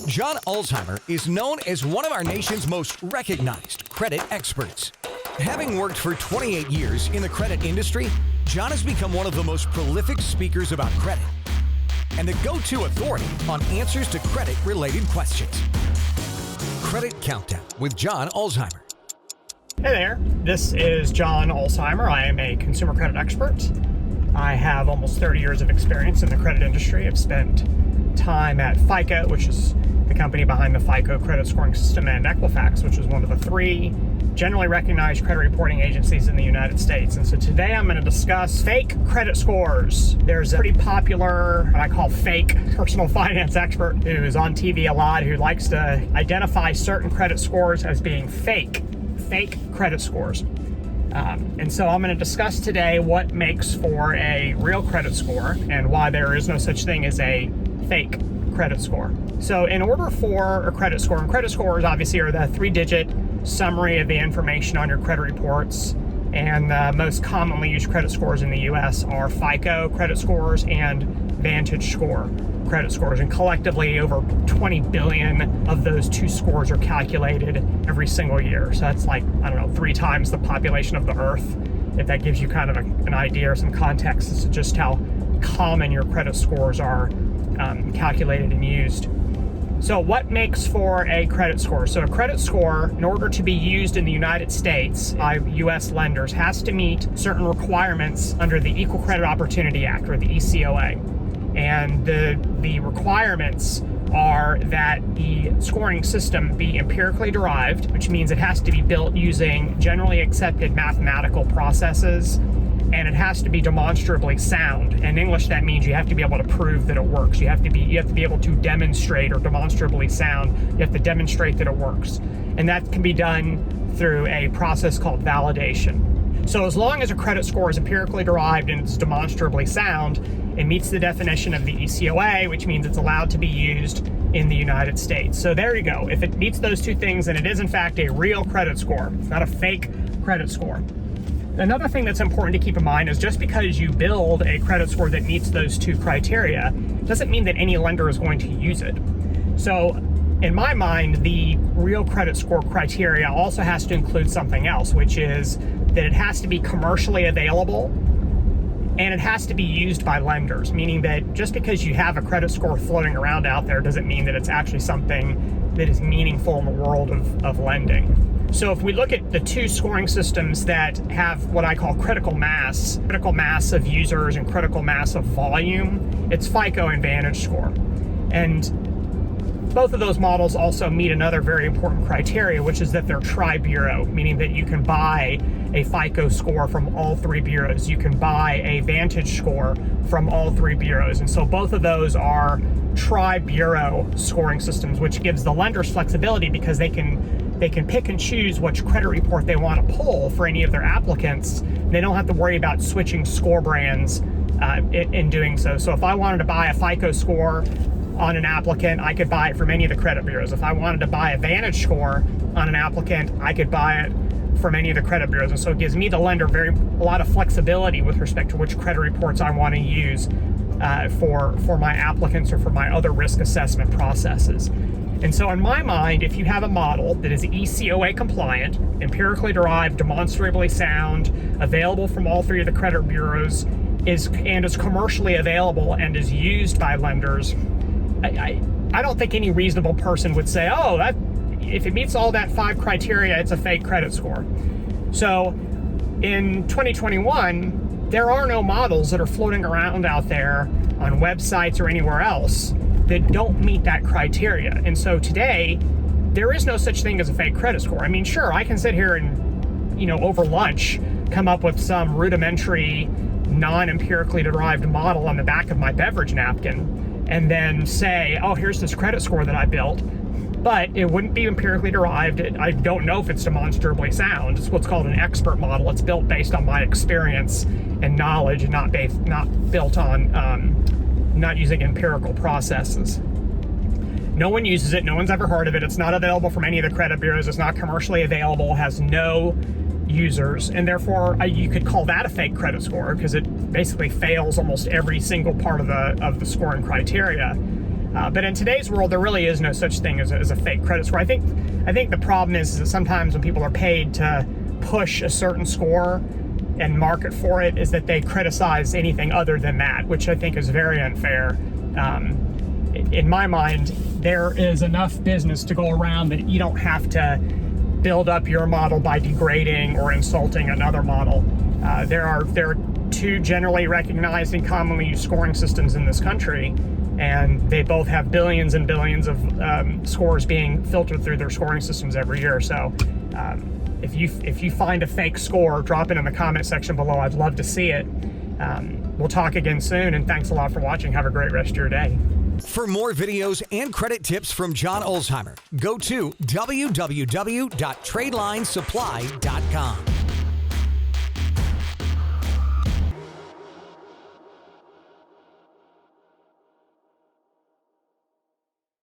John Ulzheimer is known as one of our nation's most recognized credit experts. Having worked for 28 years in the credit industry, John has become one of the most prolific speakers about credit and the go-to authority on answers to credit-related questions. Credit Countdown with John Ulzheimer. Hey there, this is John Ulzheimer. I am a consumer credit expert. I have almost 30 years of experience in the credit industry. I've spent time at FICO, which is the company behind the FICO credit scoring system, and Equifax, which is one of the three generally recognized credit reporting agencies in the United States. And so today I'm going to discuss fake credit scores. There's a pretty popular, what I call fake personal finance expert who is on TV a lot, who likes to identify certain credit scores as being fake credit scores. And so I'm going to discuss today what makes for a real credit score and why there is no such thing as a fake credit score. So in order for a credit score, and credit scores obviously are the 3-digit summary of the information on your credit reports, and the most commonly used credit scores in the US are FICO credit scores and Vantage Score credit scores, and collectively over 20 billion of those two scores are calculated every single year. So that's like, 3 times the population of the Earth, if that gives you kind of an idea or some context as to just how common your credit scores are calculated and used. So what makes for a credit score? So a credit score, in order to be used in the United States by U.S. lenders, has to meet certain requirements under the Equal Credit Opportunity Act, or the ECOA. And the requirements are that the scoring system be empirically derived, which means it has to be built using generally accepted mathematical processes, and it has to be demonstrably sound. In English, that means you have to be able to prove that it works. You have to be able to demonstrate, or demonstrably sound. You have to demonstrate that it works. And that can be done through a process called validation. So as long as a credit score is empirically derived and it's demonstrably sound, it meets the definition of the ECOA, which means it's allowed to be used in the United States. So there you go. If it meets those two things, then it is in fact a real credit score. It's not a fake credit score. Another thing that's important to keep in mind is just because you build a credit score that meets those two criteria doesn't mean that any lender is going to use it. So in my mind, the real credit score criteria also has to include something else, which is that it has to be commercially available and it has to be used by lenders, meaning that just because you have a credit score floating around out there doesn't mean that it's actually something that is meaningful in the world of lending. So if we look at the two scoring systems that have what I call critical mass of users and critical mass of volume, it's FICO and Vantage Score. And both of those models also meet another very important criteria, which is that they're tri-bureau, meaning that you can buy a FICO score from all three bureaus. You can buy a Vantage score from all three bureaus. And so both of those are tri-bureau scoring systems, which gives the lenders flexibility because they can pick and choose which credit report they want to pull for any of their applicants. They don't have to worry about switching score brands in doing so. So if I wanted to buy a FICO score on an applicant, I could buy it from any of the credit bureaus. If I wanted to buy a Vantage score on an applicant, I could buy it from any of the credit bureaus. And so it gives me, the lender, a lot of flexibility with respect to which credit reports I want to use for my applicants or for my other risk assessment processes. And so in my mind, if you have a model that is ECOA compliant, empirically derived, demonstrably sound, available from all three of the credit bureaus, is commercially available and is used by lenders, I don't think any reasonable person would say, if it meets all that 5 criteria, it's a fake credit score. So in 2021, there are no models that are floating around out there on websites or anywhere else that don't meet that criteria. And so today, there is no such thing as a fake credit score. I mean, sure, I can sit here and, over lunch, come up with some rudimentary, non-empirically derived model on the back of my beverage napkin, and then say, here's this credit score that I built, but it wouldn't be empirically derived. I don't know if it's demonstrably sound. It's what's called an expert model. It's built based on my experience and knowledge, and not built on not using empirical processes. No one uses it. No one's ever heard of it. It's not available from any of the credit bureaus. It's not commercially available. Has no users, and therefore you could call that a fake credit score because it basically fails almost every single part of the scoring criteria. But in today's world, there really is no such thing as a fake credit score. I think the problem is that sometimes when people are paid to push a certain score and market for it, is that they criticize anything other than that, which I think is very unfair. In my mind, there is enough business to go around that you don't have to build up your model by degrading or insulting another model. There are two generally recognized and commonly used scoring systems in this country, and they both have billions and billions of scores being filtered through their scoring systems every year. So if you find a fake score, drop it in the comment section below. I'd love to see it. We'll talk again soon, and thanks a lot for watching. Have a great rest of your day. For more videos and credit tips from John Ulzheimer, go to www.tradelinesupply.com.